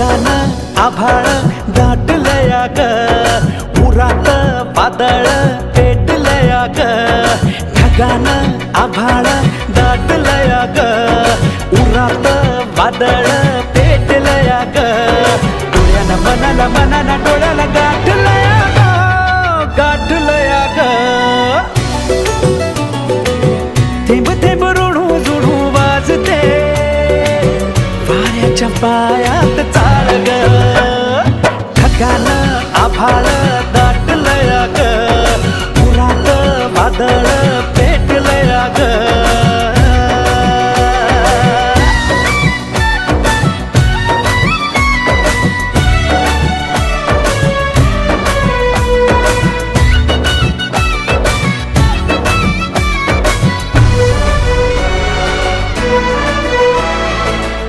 ढगानं आभाळ दाटलया ग, उरात वादळ पेटलया ग. ढगानं आभाळ दाटलया ग, उरात वादळ पेटलया ग. डोळ्यानं मनाला मनाला डोळ्याला गाठलया ग, गाठलया ग. थेंब थेंब ऋणू जुणू वाजते वाऱ्याच्या पायात चाळ ग. ढगानं आभाळ दाटलया ग, उरात वादळ पेटलया ग.